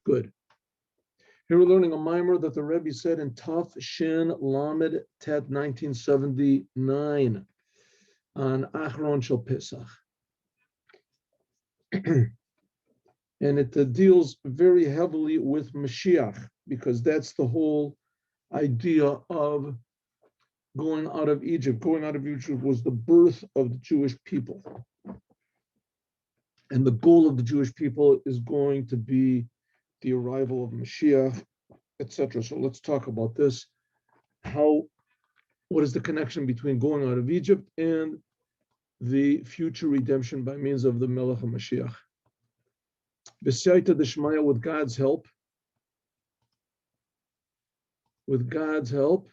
Good. Here we're learning a Mimor that the Rebbe said in Taf Shin Lamed Tet 1979 on Achron Shel Pesach. And it deals very heavily with Moshiach, because that's the whole idea of going out of Egypt. Going out of Egypt was the birth of the Jewish people. And the goal of the Jewish people is going to be the arrival of Mashiach, etc. So let's talk about this. What is the connection between going out of Egypt and the future redemption by means of the Melech HaMashiach? B'siyata d'shmaya, with God's help. With God's help.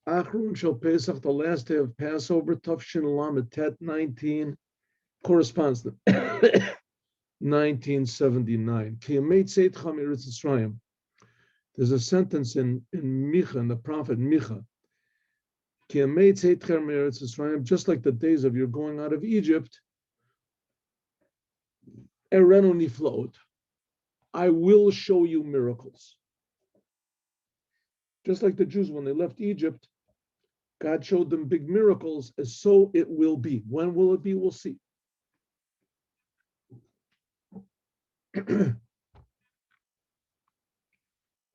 Achrun Shel Pesach, the last day of Passover, Tafshin Lamed Tet 19, corresponds to 1979. There's a sentence in Micha, in the prophet Micha. Just like the days of your going out of Egypt, Erenu niflaot, I will show you miracles. Just like the Jews, when they left Egypt, God showed them big miracles, and so it will be. When will it be? We'll see.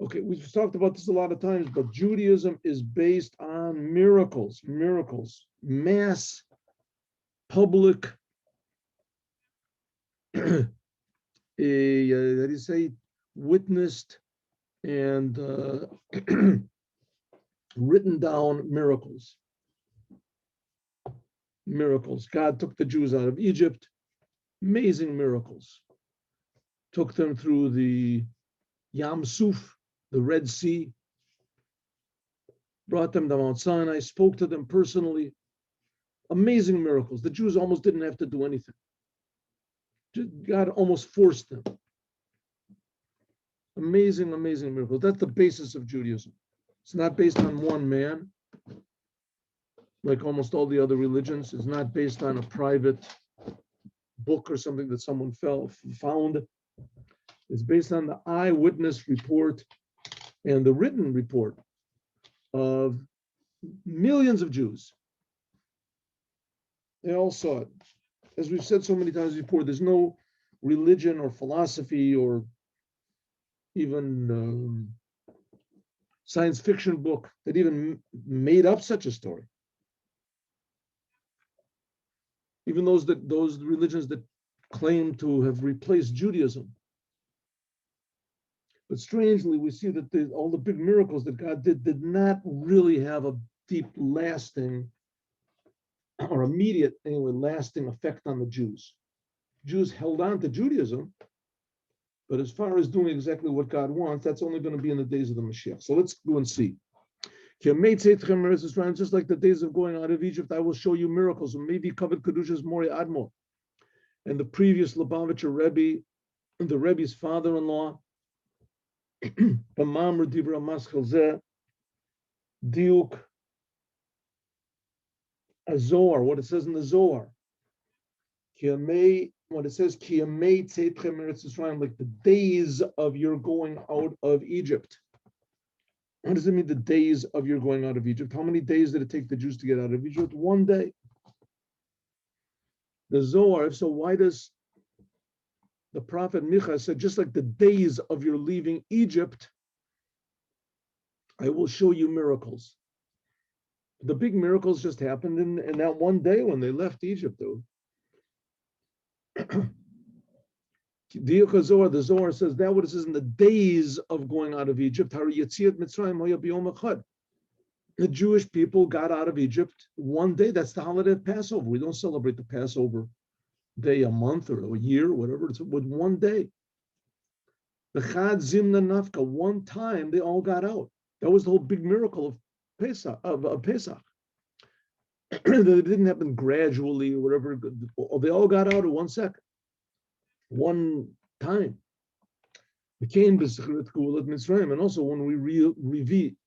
Okay, we've talked about this a lot of times, but Judaism is based on miracles, mass, public, how do you say, witnessed and written down miracles. God took the Jews out of Egypt, amazing miracles. Took them through the Yam Suf, the Red Sea, brought them to Mount Sinai, spoke to them personally. Amazing miracles. The Jews almost didn't have to do anything. God almost forced them. Amazing miracles. That's the basis of Judaism. It's not based on one man, like almost all the other religions. It's not based on a private book or something that someone found. It's based on the eyewitness report and the written report of millions of Jews. They all saw it. As we've said so many times before, there's no religion or philosophy or even science fiction book that even made up such a story. Even those religions that claim to have replaced Judaism. But strangely, we see that all the big miracles that God did not really have a deep, lasting, or immediate, anyway, lasting effect on the Jews. Jews held on to Judaism, but as far as doing exactly what God wants, that's only going to be in the days of the Mashiach. So let's go and see. Just like the days of going out of Egypt, I will show you miracles. And maybe covered Kedushas Mori Admo. And the previous Lubavitcher Rebbe, the Rebbe's father-in-law, B'mamr Dibra Maschel Diuk Azor, what it says in the Zohar. When it says like the days of your going out of Egypt. What does it mean, the days of your going out of Egypt? How many days did it take the Jews to get out of Egypt? One day. The Zohar, so why does the prophet Micha said, just like the days of your leaving Egypt, I will show you miracles. The big miracles just happened in that one day when they left Egypt, though. The Zohar says that what it says in the days of going out of Egypt. The Jewish people got out of Egypt one day. That's the holiday of Passover. We don't celebrate the Passover day a month or a year, whatever. It's with one day. The Chad Zimna Nafka, one time they all got out. That was the whole big miracle of Pesach. It didn't happen gradually or whatever. They all got out at 1 second. One time. And also when we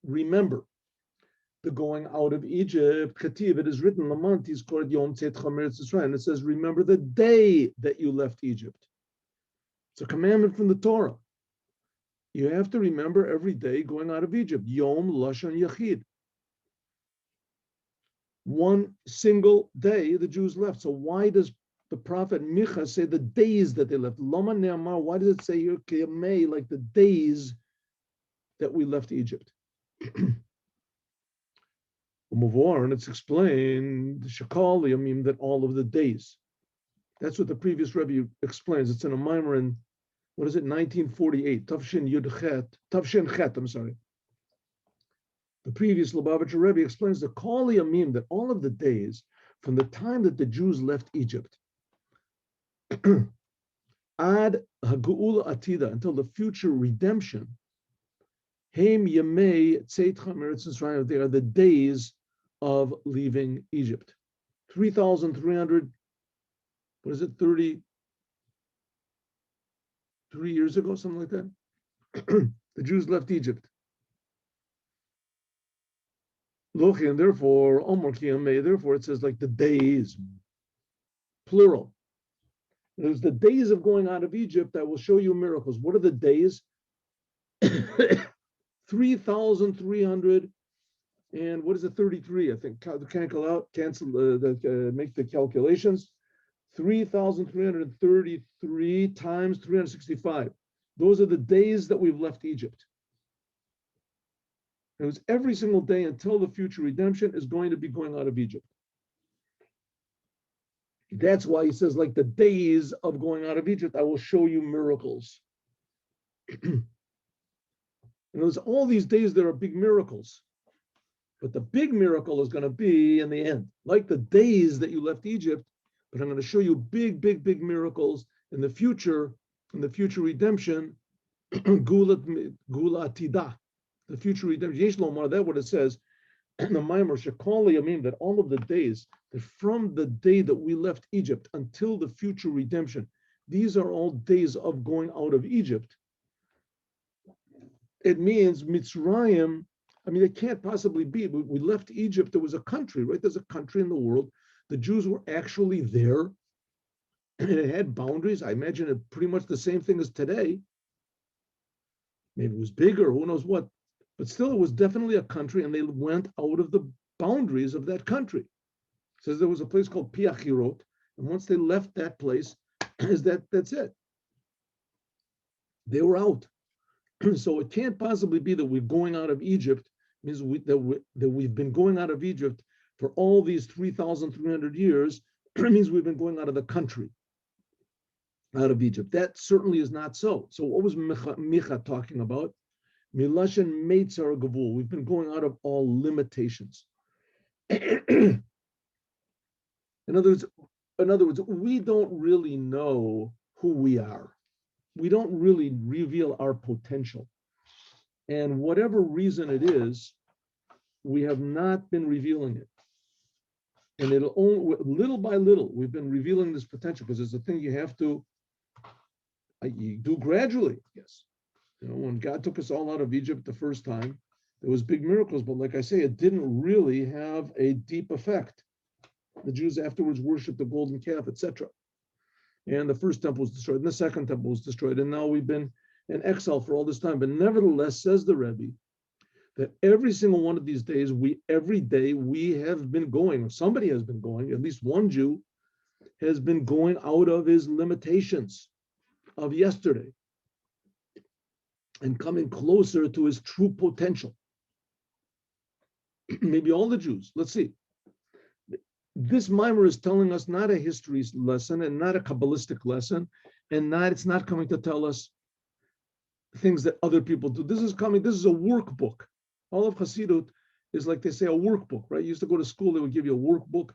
remember the going out of Egypt, it is written, and it says, remember the day that you left Egypt. It's a commandment from the Torah. You have to remember every day going out of Egypt. Yom Lashon Yachid. One single day the Jews left. So why does the prophet Micha say the days that they left? Lama Ne'amar, why does it say here Kiyamei, like the days that we left Egypt? Mimor, and it's explained, Shakal Yamim, that all of the days. That's what the previous Rebbe explains. It's in a Mimor in, 1948, Tavshin Chet, I'm sorry. The previous Lubavitcher Rebbe explains the Kol Yamim, that all of the days from the time that the Jews left Egypt, Ad Hagu'ula Atida, until the future redemption, Heim Yamei Tzeitcha Meretz Yisrael, they are the days of leaving Egypt. 3,300, 33 years ago, something like that. The Jews left Egypt. And therefore, therefore it says like the days, plural. There's the days of going out of Egypt that will show you miracles. What are the days? 3,300 and what is it? 33, I think. Make the calculations. 3,333 times 365. Those are the days that we've left Egypt. It was every single day until the future redemption is going to be going out of Egypt. That's why he says, like the days of going out of Egypt, I will show you miracles. And there's all these days that are big miracles. But the big miracle is going to be in the end, like the days that you left Egypt. But I'm going to show you big, big, big miracles in the future redemption, Gula Tida, the future redemption. Yesh Lomar, that's what it says. And the Mimor Shekali Yamim, that all of the days, that from the day that we left Egypt until the future redemption, these are all days of going out of Egypt. It means Mitzrayim, I mean, it can't possibly be. We left Egypt, there was a country, right? There's a country in the world. The Jews were actually there, and it had boundaries. I imagine it pretty much the same thing as today. Maybe it was bigger, who knows what. But still, it was definitely a country, and they went out of the boundaries of that country. It says there was a place called Piachirot, and once they left that place, that's it. They were out. So it can't possibly be that we're going out of Egypt, means that we've been going out of Egypt for all these 3,300 years. It means we've been going out of the country, out of Egypt. That certainly is not so. So what was Micha talking about? Milashan Meitzar Gavul. We've been going out of all limitations. In other words, we don't really know who we are. We don't really reveal our potential. And whatever reason it is, we have not been revealing it. And it'll only, little by little, we've been revealing this potential, because it's a thing you have to you do gradually. Yes. When God took us all out of Egypt the first time, there was big miracles, but like I say, it didn't really have a deep effect. The Jews afterwards worshipped the golden calf, etc. And the first temple was destroyed, and the second temple was destroyed, and now we've been in exile for all this time. But nevertheless, says the Rebbe, that every single one of these days, every day we have been going, or somebody has been going, at least one Jew has been going out of his limitations of yesterday and coming closer to his true potential. Maybe all the Jews. Let's see. This Mimor is telling us not a history lesson and not a Kabbalistic lesson, and it's not coming to tell us things that other people do. This is a workbook. All of Hasidut is, like they say, a workbook, right? You used to go to school, they would give you a workbook,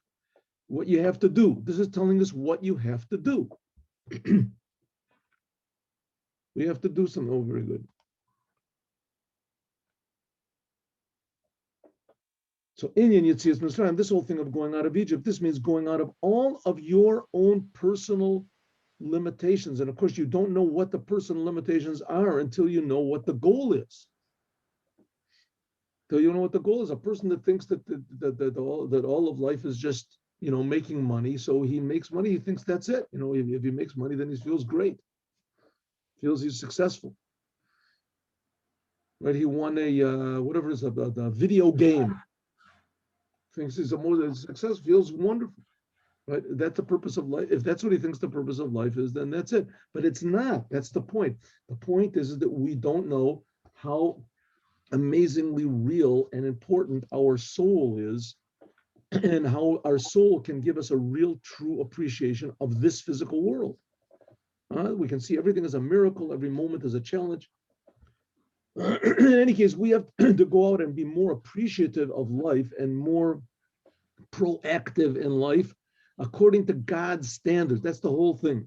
what you have to do. This is telling us what you have to do. We have to do something. Oh, very good. So Inyan Yetzias Mitzrayim, this whole thing of going out of Egypt, this means going out of all of your own personal limitations. And of course, you don't know what the personal limitations are until you know what the goal is. Till you know what the goal is. A person that thinks that all of life is just, making money. So he makes money, he thinks that's it. If he makes money, then he feels great. Feels he's successful. right? He won a whatever it is, a video game. Thinks he's a more success, feels wonderful, right? That's the purpose of life. If that's what he thinks the purpose of life is, then that's it. But it's not. That's the point. The point is that we don't know how amazingly real and important our soul is, and how our soul can give us a real, true appreciation of this physical world. We can see everything as a miracle, every moment is a challenge. In any case, we have to go out and be more appreciative of life and more proactive in life according to God's standards. That's the whole thing.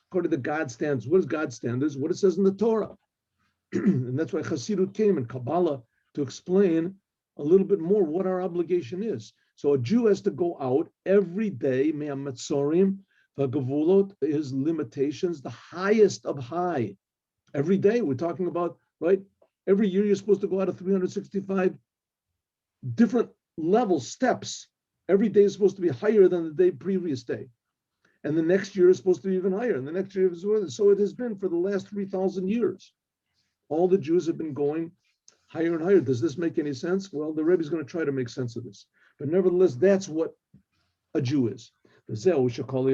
According to God's standards. What is God's standards? What it says in the Torah. And that's why Chassidut came in Kabbalah to explain a little bit more what our obligation is. So a Jew has to go out every day, me'amatzorim, v'gavulot, his limitations, the highest of high. Every day, we're talking about, right? Every year you're supposed to go out of 365 different level steps. Every day is supposed to be higher than the day previous day. And the next year is supposed to be even higher. And the next year is so it has been for the last 3,000 years. All the Jews have been going higher and higher. Does this make any sense? Well, the Rebbe is going to try to make sense of this. But nevertheless, that's what a Jew is. That's what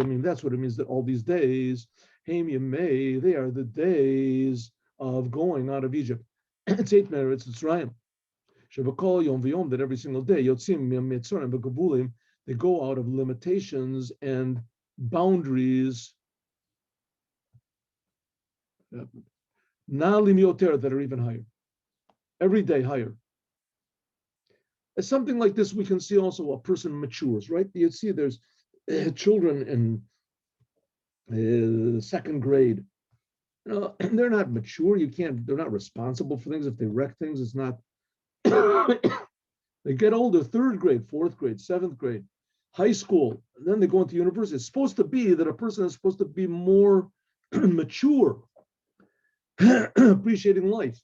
it means that all these days, they are the days of going out of Egypt. It's 8 merits, it's Ryan. That every single day, they go out of limitations and boundaries that are even higher. Every day higher. As something like this, we can see also a person matures, right? You see there's children in second grade. They're not mature. They're not responsible for things. If they wreck things, it's not. They get older, 3rd grade, 4th grade, 7th grade, high school, and then they go into university. It's supposed to be that a person is supposed to be more mature, appreciating life,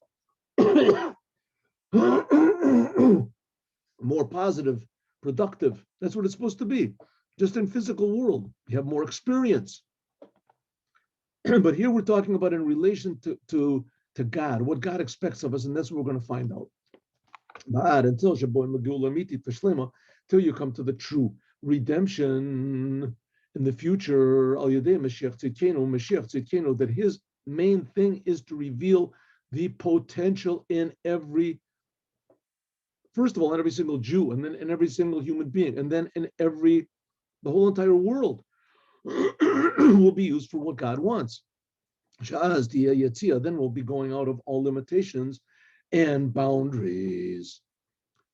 more positive, productive. That's what it's supposed to be. Just in physical world, you have more experience. But here we're talking about in relation to God, what God expects of us, and that's what we're going to find out. But until you come to the true redemption in the future, Moshiach, that his main thing is to reveal the potential in first of all, in every single Jew, and then in every single human being, and then in the whole entire world will be used for what God wants. Then we'll be going out of all limitations and boundaries.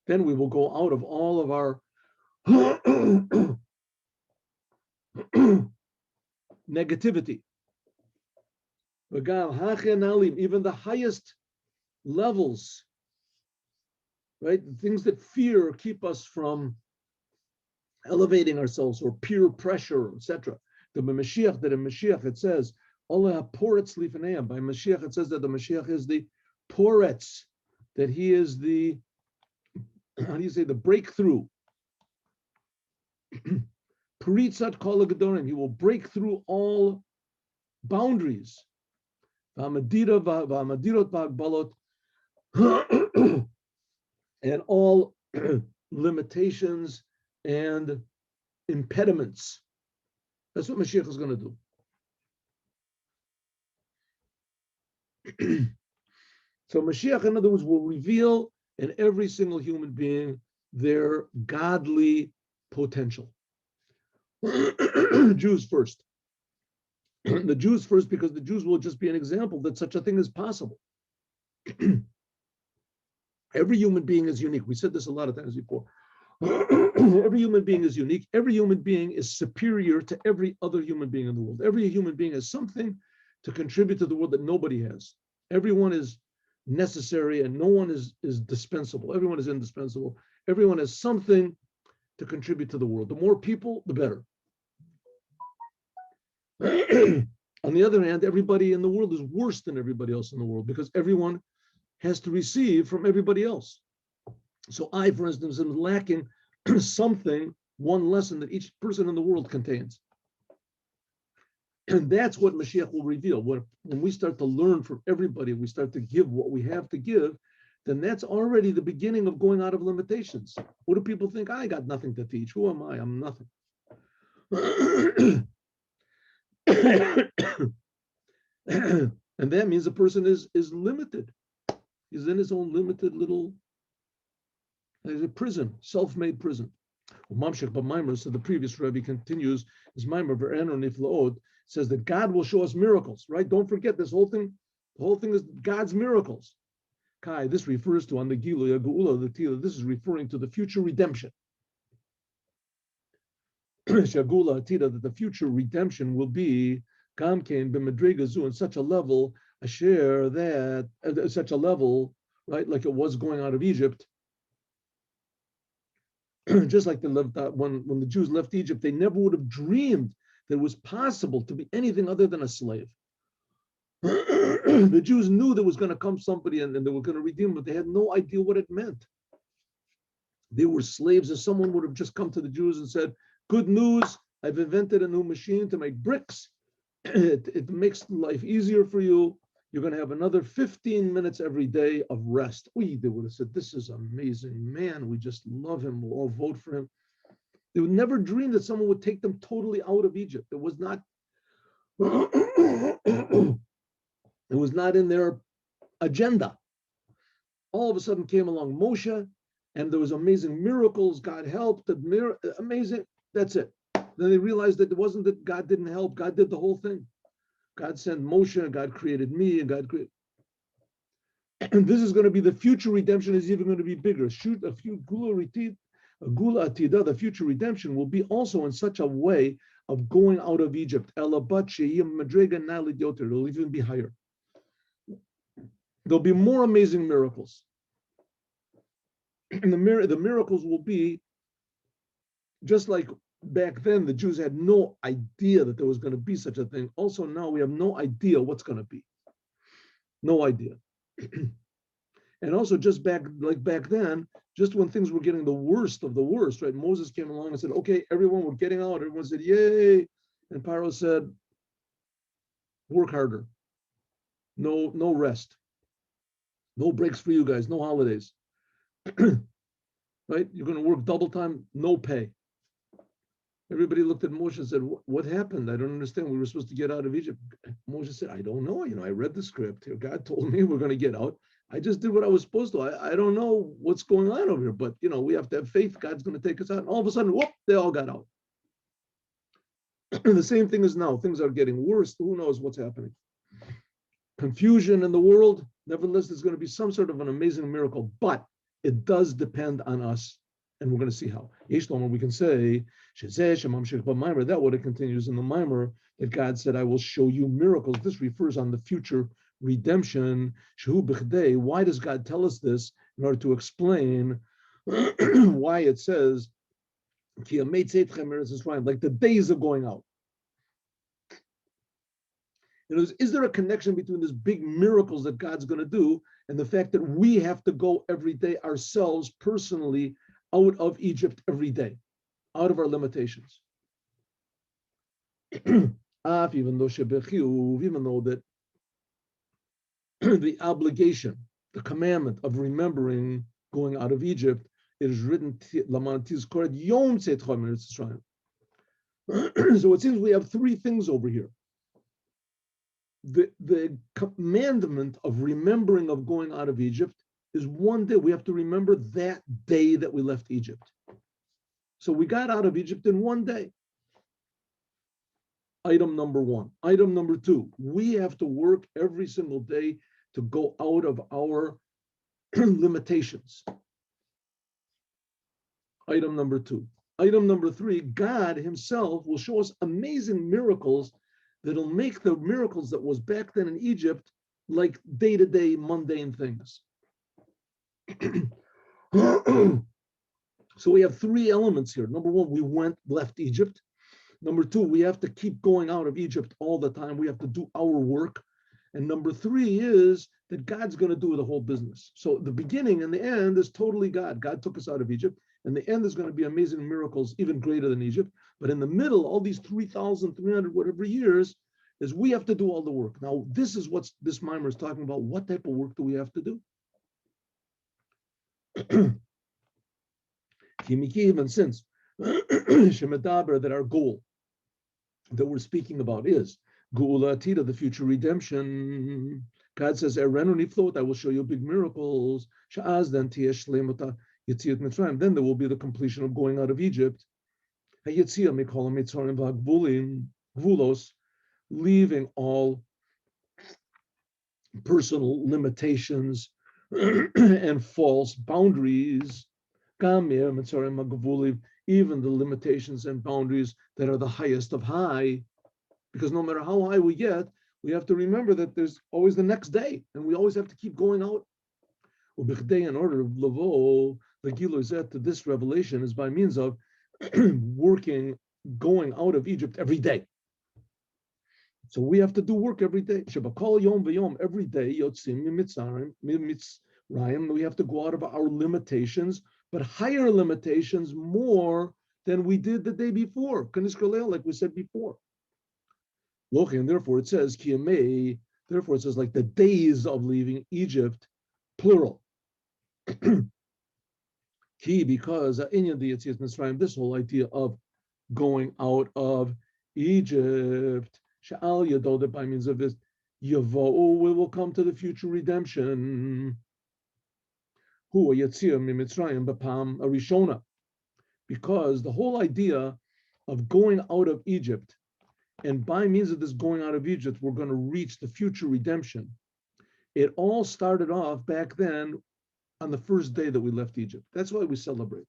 Then we will go out of all of our negativity. Even the highest levels, right? The things that fear keep us from elevating ourselves, or peer pressure, etc. In Moshiach it says, by Moshiach it says that the Moshiach is the poretz, that he is the, how do you say, the breakthrough. Puritzat kol hagedorim, he will break through all boundaries. V'amadirot v'agbalot, and all limitations and impediments. That's what Mashiach is going to do. So Mashiach, in other words, will reveal in every single human being their godly potential. Jews first. The Jews first, because the Jews will just be an example that such a thing is possible. Every human being is unique. We said this a lot of times before. Every human being is unique. Every human being is superior to every other human being in the world. Every human being has something to contribute to the world that nobody has. Everyone is necessary and no one is dispensable. Everyone is indispensable. Everyone has something to contribute to the world. The more people, the better. On the other hand, everybody in the world is worse than everybody else in the world because everyone has to receive from everybody else. So I, for instance, am lacking something, one lesson that each person in the world contains. And that's what Mashiach will reveal. When we start to learn from everybody, we start to give what we have to give, then that's already the beginning of going out of limitations. What do people think? I got nothing to teach. Who am I? I'm nothing. And that means a person is limited. He's in his own limited little prison, self-made prison. Mamshech B'Maimer, so the previous Rebbe continues, his Maimer V'Ener Niflaot says that God will show us miracles, right? Don't forget this whole thing. The whole thing is God's miracles. Kai, this refers to on the Gilu Yagu'ula, the Tila, this is referring to the future redemption. Shagula Atida, that the future redemption will be Gamkein B'Madrigazu in such a level, a share that, such a level, right, like it was going out of Egypt. Just like they left when the Jews left Egypt, they never would have dreamed that it was possible to be anything other than a slave. The Jews knew there was going to come somebody and they were going to redeem them, but they had no idea what it meant. They were slaves, and someone would have just come to the Jews and said, good news, I've invented a new machine to make bricks. It makes life easier for you. You're going to have another 15 minutes every day of rest. They would have said, this is amazing. Man, we just love him. We'll all vote for him. They would never dream that someone would take them totally out of Egypt. It was not, it was not in their agenda. All of a sudden came along Moshe, and there was amazing miracles. God helped, amazing. That's it. Then they realized that it wasn't that God didn't help. God did the whole thing. God sent Moshe, God created me, and God created. And this is going to be the future redemption is even going to be bigger. Shoot, a few Gula Atida, the future redemption will be also in such a way of going out of Egypt. It'll even be higher. There'll be more amazing miracles. And the miracles will be just like back then, the Jews had no idea that there was going to be such a thing. Also, now we have no idea what's going to be. No idea. And also, just back then, just when things were getting the worst of the worst, right? Moses came along and said, okay, everyone, we're getting out. Everyone said, yay. And Pharaoh said, work harder. No rest. No breaks for you guys. No holidays. Right? You're going to work double time, no pay. Everybody looked at Moshe and said, what happened? I don't understand. We were supposed to get out of Egypt. Moshe said, I don't know. I read the script. God told me we're going to get out. I just did what I was supposed to. I don't know what's going on over here, but we have to have faith. God's going to take us out. And all of a sudden, whoop, they all got out. The same thing is now. Things are getting worse. Who knows what's happening? Confusion in the world. Nevertheless, there's going to be some sort of an amazing miracle, but it does depend on us. And we're going to see how. We can say, that what it continues in the Mimor, that God said, I will show you miracles. This refers on the future redemption. Why does God tell us this? In order to explain why it says, like the days of going out. Is there a connection between these big miracles that God's going to do and the fact that we have to go every day ourselves personally out of Egypt every day, out of our limitations? Even though that the obligation, the commandment of remembering going out of Egypt, it is written, so it seems we have three things over here. The commandment of remembering of going out of Egypt is one day. We have to remember that day that we left Egypt. So we got out of Egypt in one day. Item number one. Item number two, we have to work every single day to go out of our limitations. Item number two. Item number three, God himself will show us amazing miracles that'll make the miracles that was back then in Egypt like day-to-day mundane things. So we have three elements here. Number one, we left Egypt. Number two, we have to keep going out of Egypt all the time. We have to do our work. And number three is that God's going to do the whole business. So the beginning and the end is totally God. God took us out of Egypt. And the end is going to be amazing miracles, even greater than Egypt. But in the middle, all these 3,300 whatever years, is we have to do all the work. Now, this is what this Mimor is talking about. What type of work do we have to do? Even since Shemadaber, that our goal that we're speaking about is Geula Atida, the future redemption. God says, Erenu niflot, I will show you big miracles. Sha'az, then Tiesh Shlemota Yetziat Mitzrayim. Then there will be the completion of going out of Egypt. Hayetzia Mikolam Mitzrayim V'Agvulim Gvulos, leaving all personal limitations and false boundaries. Gamir Mitzrayim V'Agvulim, even the limitations and boundaries that are the highest of high. Because no matter how high we get, we have to remember that there's always the next day, and we always have to keep going out. In order to lavo the giluzet to this revelation is by means of going out of Egypt every day. So we have to do work every day. Shabakol yom v'yom, every day, yotzim mitzrayim, we have to go out of our limitations, but higher limitations more than we did the day before. Like we said before. And therefore it says, Kiyamei, therefore it says like the days of leaving Egypt, plural. Ki, because this whole idea of going out of Egypt, Sha'al Yado, that by means of this, Yavo, we will come to the future redemption. Hu Yatzia Mimitzrayim Bapam Arishona. Because the whole idea of going out of Egypt, and by means of this going out of Egypt, we're going to reach the future redemption. It all started off back then on the first day that we left Egypt. That's why we celebrate.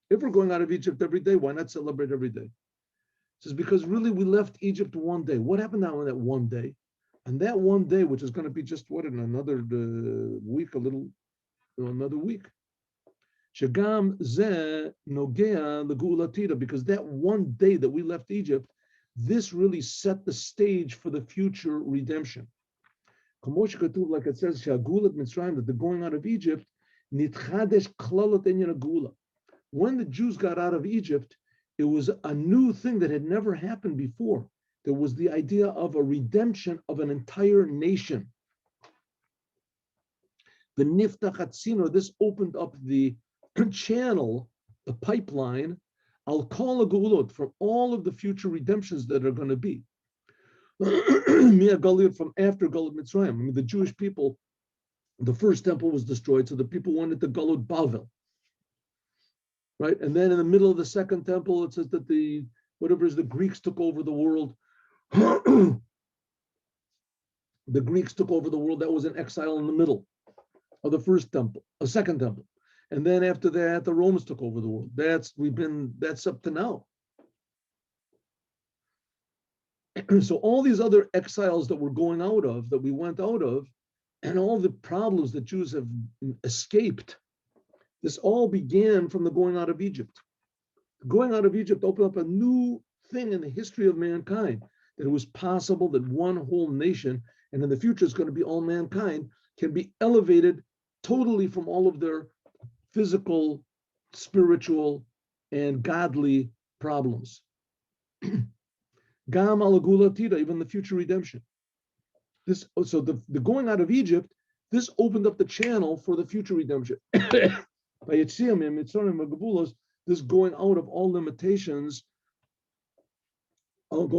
If we're going out of Egypt every day, why not celebrate every day? It says because really we left Egypt one day. What happened now on that one day? And that one day, which is going to be just what, in another week, another week. Shagam ze nogea legulatida, because that one day that we left Egypt, this really set the stage for the future redemption. Like it says, that the going out of Egypt, when the Jews got out of Egypt, it was a new thing that had never happened before. There was the idea of a redemption of an entire nation. The Niftach, this opened up the channel, the pipeline, I'll call a Geulot for all of the future redemptions that are going to be. From after Galut Mitzrayim. I mean, the Jewish people, the first temple was destroyed, so the people went into Galut Bavel. Right? And then in the middle of the second temple, it says that the Greeks took over the world. The Greeks took over the world. That was an exile in the middle of the first temple, a second temple. And then after that, the Romans took over the world. That's up to now. So all these other exiles that we're going out of, that we went out of, and all the problems that Jews have escaped, this all began from the going out of Egypt. Going out of Egypt opened up a new thing in the history of mankind, that it was possible that one whole nation, and in the future it's going to be all mankind, can be elevated totally from all of their physical, spiritual, and godly problems. Gam alagula tira, even the future redemption. So the going out of Egypt, this opened up the channel for the future redemption. By Yetziam and Mitzrayim and Gabulos, this going out of all limitations, Since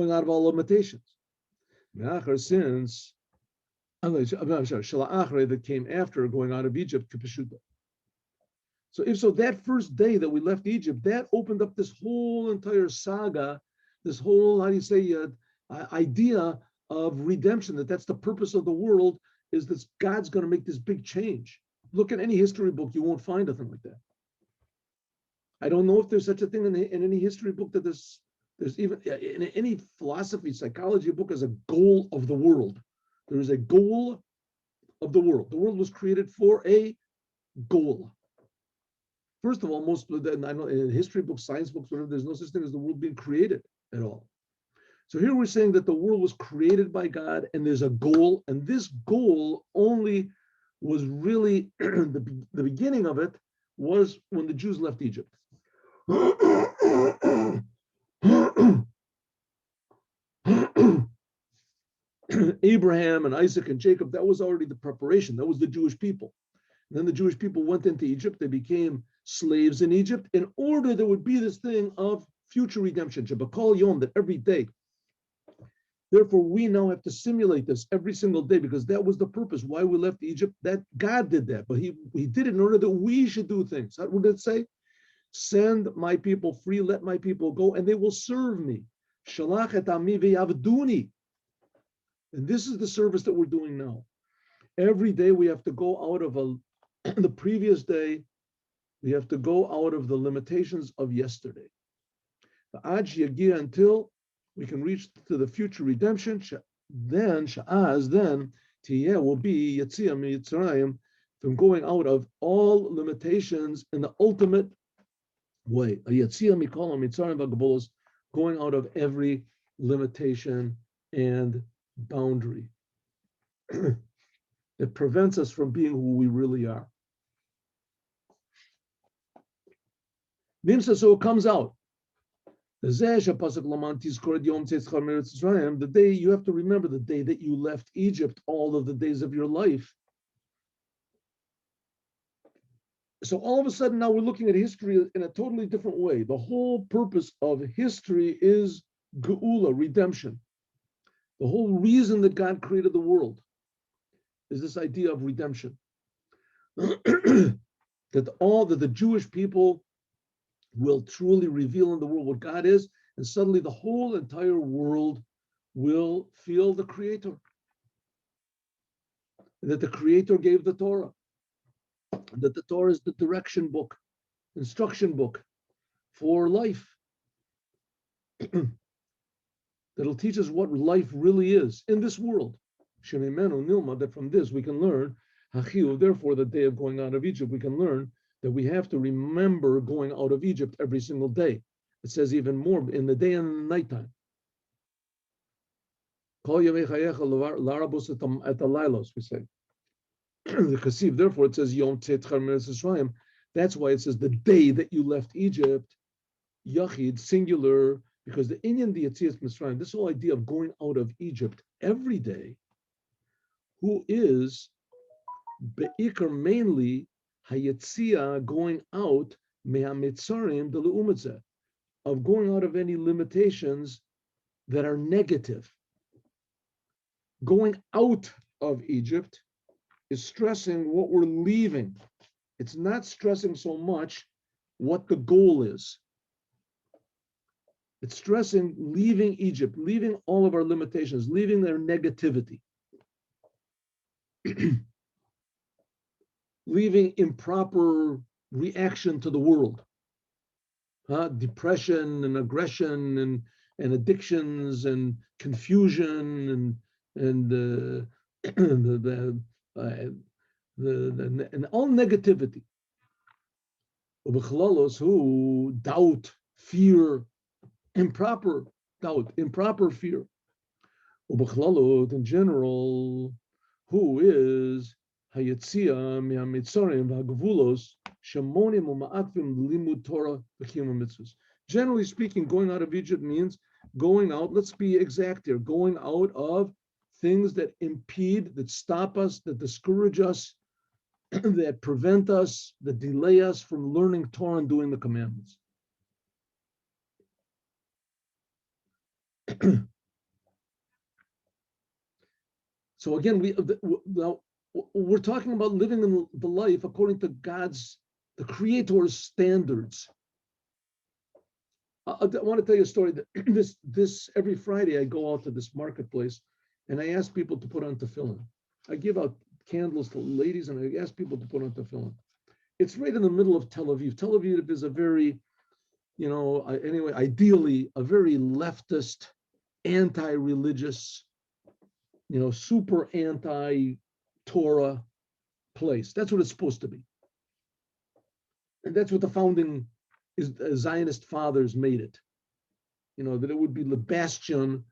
that came after going out of Egypt, so that first day that we left Egypt, that opened up this whole entire saga, this whole, idea of redemption, that's the purpose of the world, is that God's going to make this big change. Look at any history book, you won't find a thing like that. I don't know if there's such a thing in any history book that there's even in any philosophy, psychology book as a goal of the world. There is a goal of the world. The world was created for a goal. First of all, most of them, I know in history books, science books, whatever, there's no such thing as the world being created at all. So here we're saying that the world was created by God and there's a goal, and this goal only was really, the beginning of it was when the Jews left Egypt. Abraham and Isaac and Jacob, that was already the preparation. That was the Jewish people. Then the Jewish people went into Egypt. They became slaves in Egypt in order there would be this thing of future redemption, Shabakol Yom, that every day. Therefore, we now have to simulate this every single day because that was the purpose why we left Egypt. That God did that, but He did it in order that we should do things. What did it say? Send my people free, let my people go, and they will serve me. Shalach et ami ve'yavduni. And this is the service that we're doing now. Every day we have to go out of the previous day, we have to go out of the limitations of yesterday. Until we can reach to the future redemption. Then Tiyeh will be Yetzia Mitzrayim, from going out of all limitations in the ultimate way. A Yetzia Mikol Mitzrayim v'Gabolos, going out of every limitation and boundary. It prevents us from being who we really are. So it comes out. The day you have to remember the day that you left Egypt, all of the days of your life. So all of a sudden now we're looking at history in a totally different way. The whole purpose of history is geula, redemption. The whole reason that God created the world is this idea of redemption. that the Jewish people will truly reveal in the world what God is, and suddenly the whole entire world will feel the Creator. That the Creator gave the Torah. That the Torah is the direction book, instruction book for life. That'll teach us what life really is in this world. That from this we can learn, therefore the day of going out of Egypt, we can learn that we have to remember going out of Egypt every single day. It says even more in the day and the nighttime. At the lilos, we say. The Kasiv, therefore it says Yom Tzedchar Meretz Yisraelim. That's why it says the day that you left Egypt, Yachid, singular, because the Inyan the Yetzias Mitzrayim, this whole idea of going out of Egypt every day, who is Be'ikar mainly Hayetzia, going out mehamitzarim de leumatzeh, of going out of any limitations that are negative. Going out of Egypt is stressing what we're leaving. It's not stressing so much what the goal is. It's stressing leaving Egypt, leaving all of our limitations, leaving their negativity. Leaving improper reaction to the world, depression and aggression and addictions and confusion and all negativity. Who doubt, fear, improper doubt, improper fear. In general, who is Hayetzia mihamitzarim v'hagavulos shemonim u'ma'akvim limud Torah v'kiyum mitzvos. Generally speaking, going out of Egypt means going out, let's be exact here, going out of things that impede, that stop us, that discourage us, that prevent us, that delay us from learning Torah and doing the commandments. So again, we're talking about living in the life according to the Creator's standards. I want to tell you a story that this every Friday I go out to this marketplace and I ask people to put on tefillin. I give out candles to ladies and I ask people to put on tefillin. It's right in the middle of Tel Aviv. Tel Aviv is a very, anyway, ideally a very leftist, anti-religious, super anti-Torah place. That's what it's supposed to be. And that's what the founding Zionist fathers made it. That it would be the bastion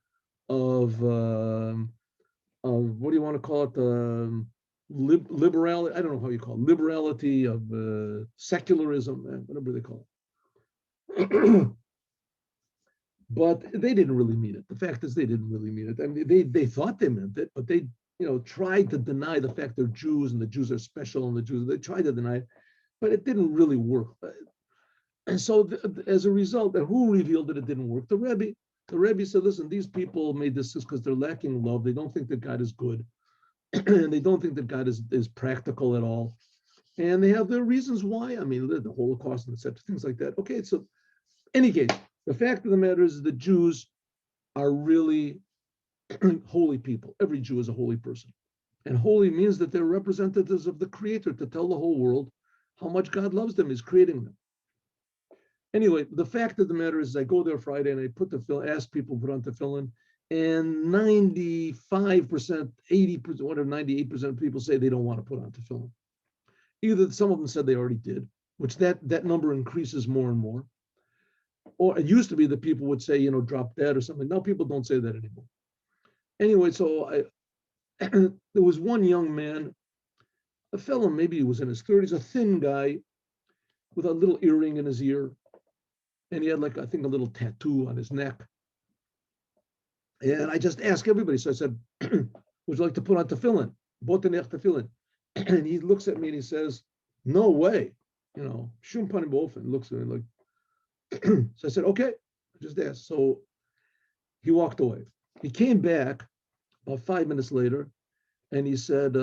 of what do you want to call it? Liberality. I don't know how you call it. Liberality of secularism, whatever they call it. But they didn't really mean it. The fact is, they didn't really mean it. I mean, they thought they meant it, but they tried to deny the fact they're Jews and the Jews are special and the Jews, they tried to deny it, but it didn't really work. And so as a result, who revealed that it didn't work? The Rebbe. The Rebbe said, listen, these people made this because they're lacking love. They don't think that God is good. And they don't think that God is practical at all. And they have their reasons why. I mean, the Holocaust and etc., things like that. Okay, so any case, the fact of the matter is the Jews are really holy people. Every Jew is a holy person. And holy means that they're representatives of the Creator to tell the whole world how much God loves them, is creating them. Anyway, the fact of the matter is I go there Friday and I ask people to put on tefillin, and 95%, 80%, whatever, 98% of people say they don't want to put on tefillin. Either some of them said they already did, which that number increases more and more. Or it used to be that people would say, drop dead or something. Now people don't say that anymore. Anyway, so there was one young man, a fellow, maybe he was in his 30s, a thin guy with a little earring in his ear. And he had I think a little tattoo on his neck. And I just asked everybody. So I said, would you like to put on tefillin? Botanech tefillin. And he looks at me and he says, no way. Shum panim b'ofen. Looks at me so I said, okay, I just asked. So he walked away. He came back about 5 minutes later and he said,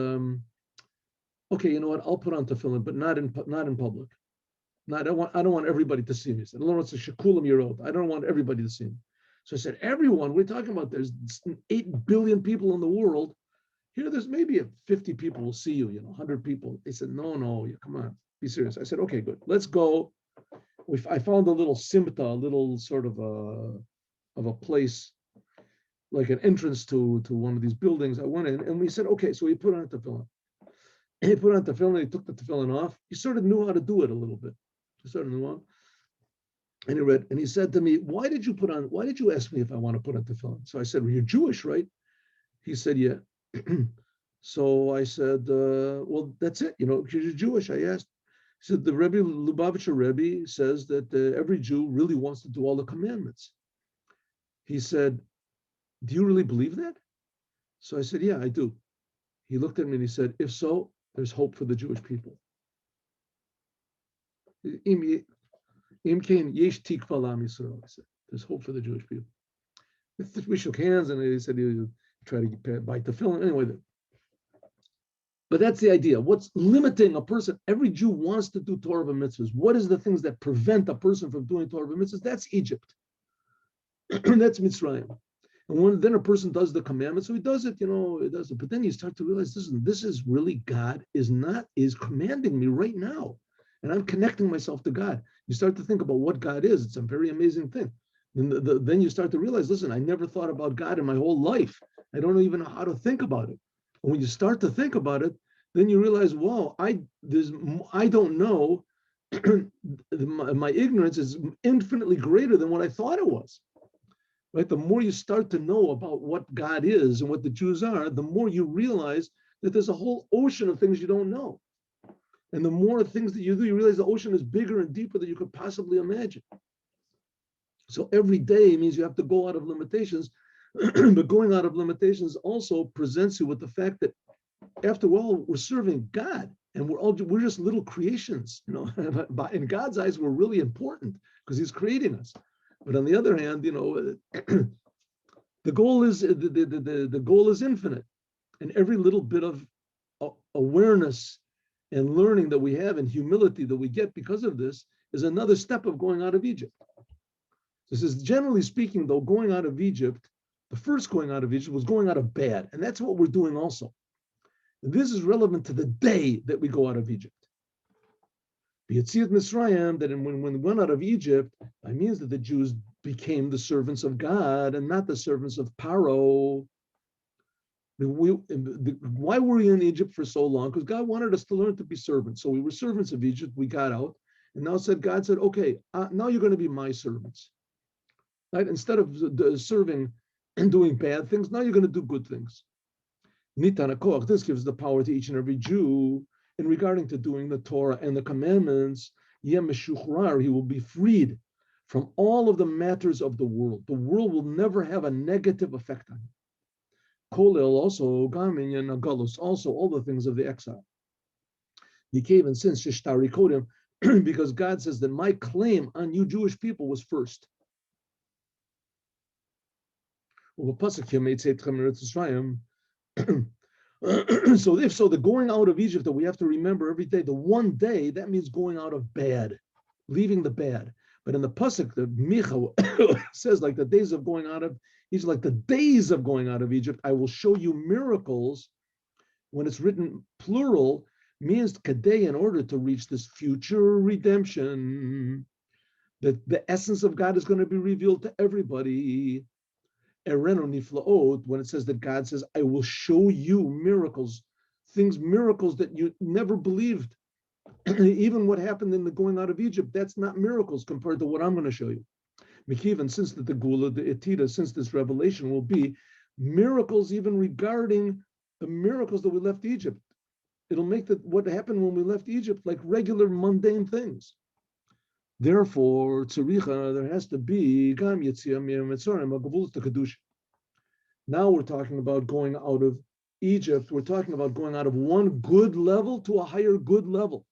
okay, you know what? I'll put on tefillin, but not in public. No, I don't want everybody to see me. I said, no, it's a shekulam year-old. I don't want everybody to see me. So I said, everyone, we're talking about there's 8 billion people in the world. Here, there's maybe 50 people will see you, 100 people. They said, no, come on, be serious. I said, okay, good. Let's go. I found a little simta, a little sort of a place, like an entrance to one of these buildings. I went in and we said, okay, so he put on tefillin. He put on tefillin, he took the tefillin off. He sort of knew how to do it a little bit. And he read, and he said to me, why did you ask me if I want to put on tefillin? So I said, well, you're Jewish, right? He said, yeah. So I said, well, that's it, because you're Jewish, I asked. He said, the Rebbe, Lubavitcher Rebbe says that every Jew really wants to do all the commandments. He said, do you really believe that? So I said, yeah, I do. He looked at me and he said, if so, there's hope for the Jewish people. There's hope for the Jewish people. We shook hands and he said he would try to bite the film. Anyway, but that's the idea. What's limiting a person? Every Jew wants to do Torah mitzvahs. What is the things that prevent a person from doing Torah mitzvahs? That's Egypt. That's Mitzrayim. And then a person does the commandments, so he does it, it does it. But then you start to realize, this is really God is commanding me right now. And I'm connecting myself to God. You start to think about what God is. It's a very amazing thing. And then you start to realize, listen, I never thought about God in my whole life. I don't even know how to think about it. And when you start to think about it, then you realize, wow, I don't know. My ignorance is infinitely greater than what I thought it was. Right? The more you start to know about what God is and what the Jews are, the more you realize that there's a whole ocean of things you don't know. And the more things that you do, you realize the ocean is bigger and deeper than you could possibly imagine. So every day means you have to go out of limitations, but going out of limitations also presents you with the fact that after all, we're serving God and we're just little creations, in God's eyes, we're really important because he's creating us. But on the other hand, the goal is the goal is infinite, and every little bit of awareness and learning that we have and humility that we get because of this is another step of going out of Egypt. This is generally speaking, though, going out of Egypt. The first going out of Egypt was going out of bad, and that's what we're doing also. And this is relevant to the day that we go out of Egypt. B'yetziat Mitzrayim, that when we went out of Egypt, that means that the Jews became the servants of God and not the servants of Paro. Why were we in Egypt for so long? Because God wanted us to learn to be servants. So we were servants of Egypt. We got out, and now God said, okay, now you're going to be my servants. Right? Instead of serving and doing bad things, now you're going to do good things. Nitan HaKoach, this gives the power to each and every Jew in regarding to doing the Torah and the commandments. Yem Meshuchrar, he will be freed from all of the matters of the world. The world will never have a negative effect on him. Kolel also Gamin and Agalus, also all the things of the exile. He came and since Shishtari Kodim, because God says that my claim on you Jewish people was first. So if so, the going out of Egypt that we have to remember every day, the one day, that means going out of bad, leaving the bad. But in the pasuk, the Micha says like the days of going out of Egypt, like the days of going out of Egypt, I will show you miracles. When it's written plural, means kadei in order to reach this future redemption. That the essence of God is going to be revealed to everybody. Ereno niflaot, when it says that God says, I will show you miracles, miracles that you never believed. Even what happened in the going out of Egypt, that's not miracles compared to what I'm going to show you. Mekivan, since the Gula, the Etida, since this revelation will be miracles even regarding the miracles that we left Egypt. It'll make what happened when we left Egypt like regular mundane things. Therefore, tzaricha, there has to be gam yetziah mi'Mitzrayim, agavulus tekadush. Now we're talking about going out of Egypt. We're talking about going out of one good level to a higher good level.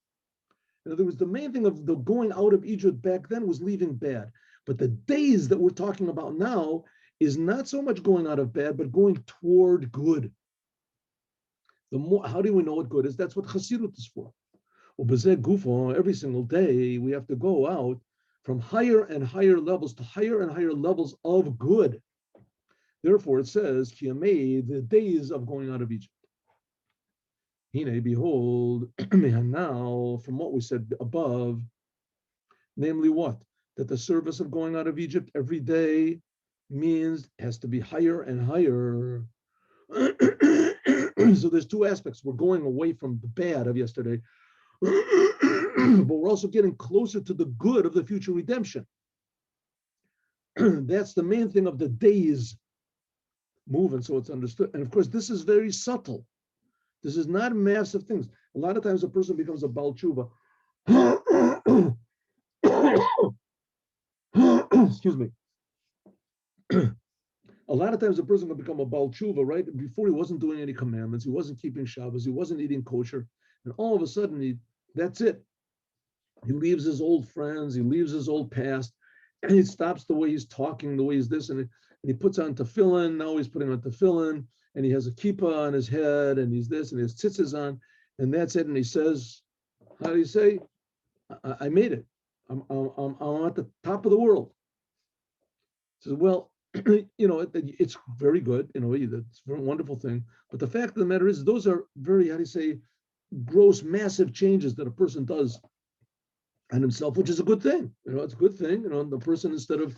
In other words, the main thing of the going out of Egypt back then was leaving bad. But the days that we're talking about now is not so much going out of bad, but going toward good. The more, how do we know what good is? That's what Chassidut is for. Every single day we have to go out from higher and higher levels to higher and higher levels of good. Therefore, it says, the days of going out of Egypt. Hine, behold, now, from what we said above, namely what? That the service of going out of Egypt every day means has to be higher and higher. So there's two aspects. We're going away from the bad of yesterday, but we're also getting closer to the good of the future redemption. That's the main thing of the days moving, so it's understood. And of course, this is very subtle. This is not massive things. A lot of times a person becomes a Baal Tshuva. Excuse me. A lot of times a person can become a Baal Tshuva, right? Before he wasn't doing any commandments, he wasn't keeping Shabbos, he wasn't eating kosher, and all of a sudden that's it. He leaves his old friends, he leaves his old past, and he stops the way he's talking, the way he's this, and he puts on tefillin. Now he's putting on tefillin, and he has a kippah on his head, and he's this, and he has tzitzis on, and that's it. And he says, how do you say? I made it. I'm at the top of the world. He says, well, it's very good. It's a very wonderful thing. But the fact of the matter is, those are very, how do you say, gross, massive changes that a person does on himself, which is a good thing. It's a good thing. The person, instead of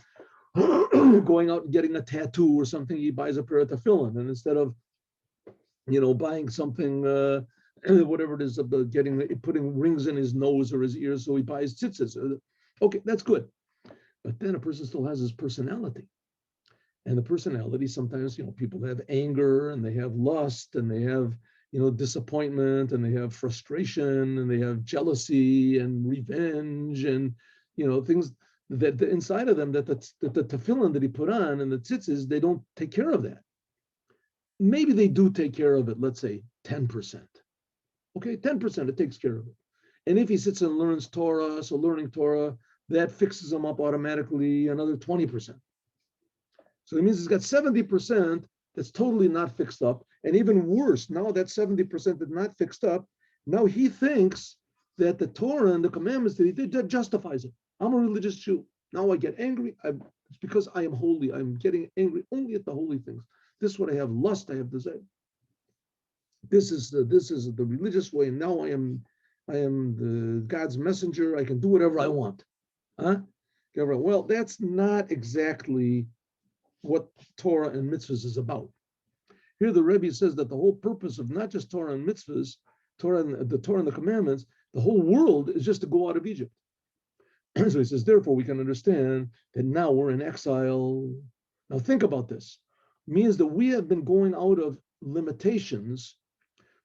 going out and getting a tattoo or something, he buys a pair of tefillin, and instead of buying something whatever it is, putting rings in his nose or his ears, so he buys tzitzis. Okay, that's good. But then a person still has his personality, and the personality, sometimes people have anger, and they have lust, and they have disappointment, and they have frustration, and they have jealousy and revenge, and things that the inside of them, that the tefillin that he put on and the tzitzis, they don't take care of that. Maybe they do take care of it, let's say 10%. Okay, 10%, it takes care of it. And if he sits and learns Torah, so learning Torah, that fixes him up automatically another 20%. So it means he's got 70% that's totally not fixed up. And even worse, now that 70% that's not fixed up, now he thinks that the Torah and the commandments that he did, that justifies it. I'm a religious Jew. Now I get angry. It's because I am holy. I'm getting angry only at the holy things. This is what I have lust. I have desire. This is the religious way. And now I am the God's messenger. I can do whatever I want. Huh? Well, that's not exactly what Torah and mitzvahs is about. Here the Rebbe says that the whole purpose of not just Torah and mitzvahs, Torah and the commandments, the whole world is just to go out of Egypt. So he says, therefore, we can understand that now we're in exile. Now think about this. It means that we have been going out of limitations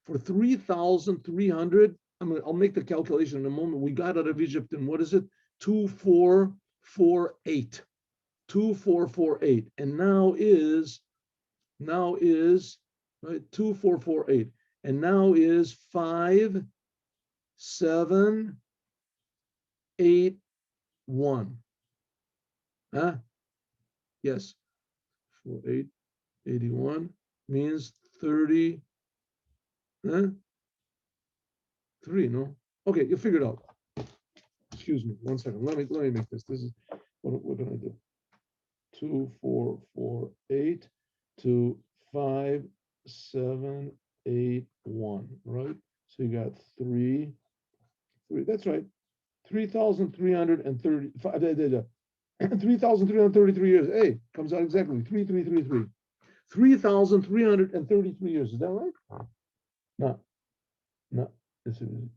for 3,300. I'll make the calculation in a moment. We got out of Egypt in, what is it? 2448. 2448. And now is right? 2448. And now is 5, 7, 8, 1. Huh? Yes. 4, 8, 81 means 30. Huh? 3, no? Okay, you figure it out. Excuse me, 1 second. Let me make this. This is what can I do? 2, 4, 4, 8 to 5, 7, 8, 1, right? So you got 3. That's right. 3,335. 3,333 years. Hey, comes out exactly 3,333. 3,333 years. Is that right? No.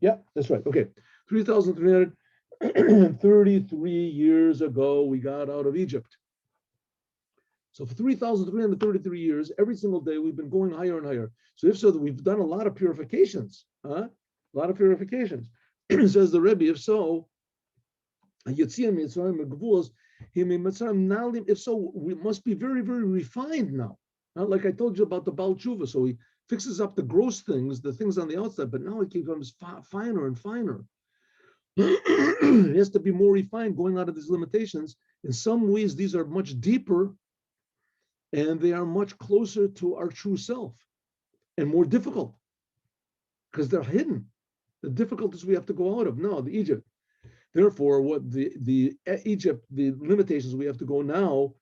Yeah, that's right. Okay. 3,333 years ago, we got out of Egypt. So for 3,333 years, every single day, we've been going higher and higher. So if so, we've done a lot of purifications. A lot of purifications. Says the Rebbe, if so, if so, we must be very, very refined now. Like I told you about the Baal Tshuva. So he fixes up the gross things, the things on the outside, but now it becomes finer and finer. It has to be more refined, going out of these limitations. In some ways, these are much deeper and they are much closer to our true self and more difficult because they're hidden. The difficulties we have to go out of. No, the Egypt. Therefore, what the Egypt, the limitations we have to go now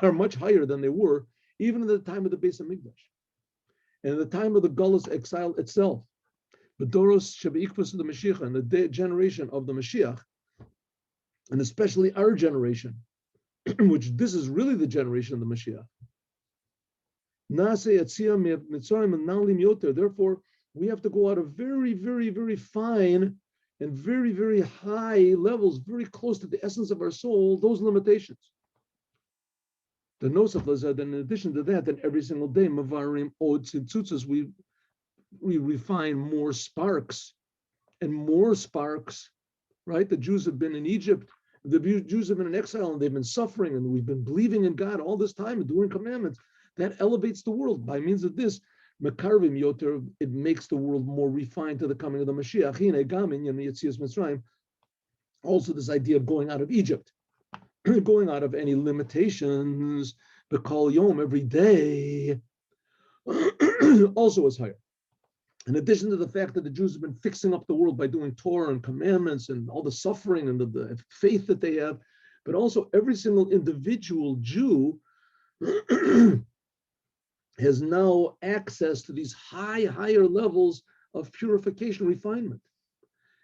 are much higher than they were, even at the time of the Beis Hamikdash. And at the time of the Gullus exile itself, the Doros Shebeikvus of the Mashiach, and the generation of the Mashiach, and especially our generation, which this is really the generation of the Mashiach. Therefore, we have to go out of very, very, very fine and very, very high levels, very close to the essence of our soul, those limitations. The Nosaf Lazad, in addition to that, then every single day, Mavarim Od Tzitzutzas, we refine more sparks and more sparks, right? The Jews have been in Egypt, the Jews have been in exile, and they've been suffering, and we've been believing in God all this time and doing commandments. That elevates the world. By means of this, Mekarvim Yoter, it makes the world more refined to the coming of the Mashiach. Also, this idea of going out of Egypt, going out of any limitations, the Kol Yom every day, also is higher. In addition to the fact that the Jews have been fixing up the world by doing Torah and commandments and all the suffering and the faith that they have, but also every single individual Jew has now access to these higher levels of purification, refinement.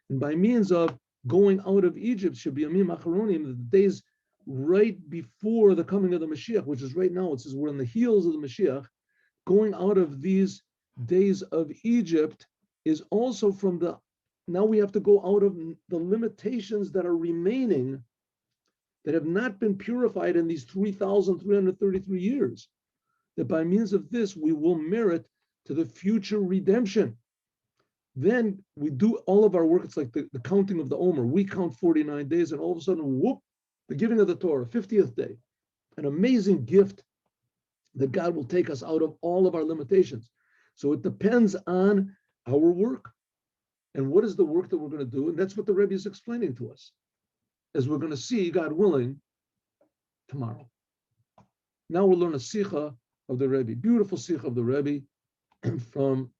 And by means of going out of Egypt, should be Amim Acharonim, the days right before the coming of the Mashiach, which is right now, it says we're on the heels of the Mashiach, going out of these days of Egypt is also from the, now we have to go out of the limitations that are remaining, that have not been purified in these 3,333 years. That by means of this, we will merit to the future redemption. Then we do all of our work. It's like the counting of the Omer. We count 49 days, and all of a sudden, whoop, the giving of the Torah, 50th day. An amazing gift that God will take us out of all of our limitations. So it depends on our work. And what is the work that we're going to do? And that's what the Rebbe is explaining to us, as we're going to see, God willing, tomorrow. Now we'll learn a Sikha of the Rebbe, beautiful Sikha of the Rebbe from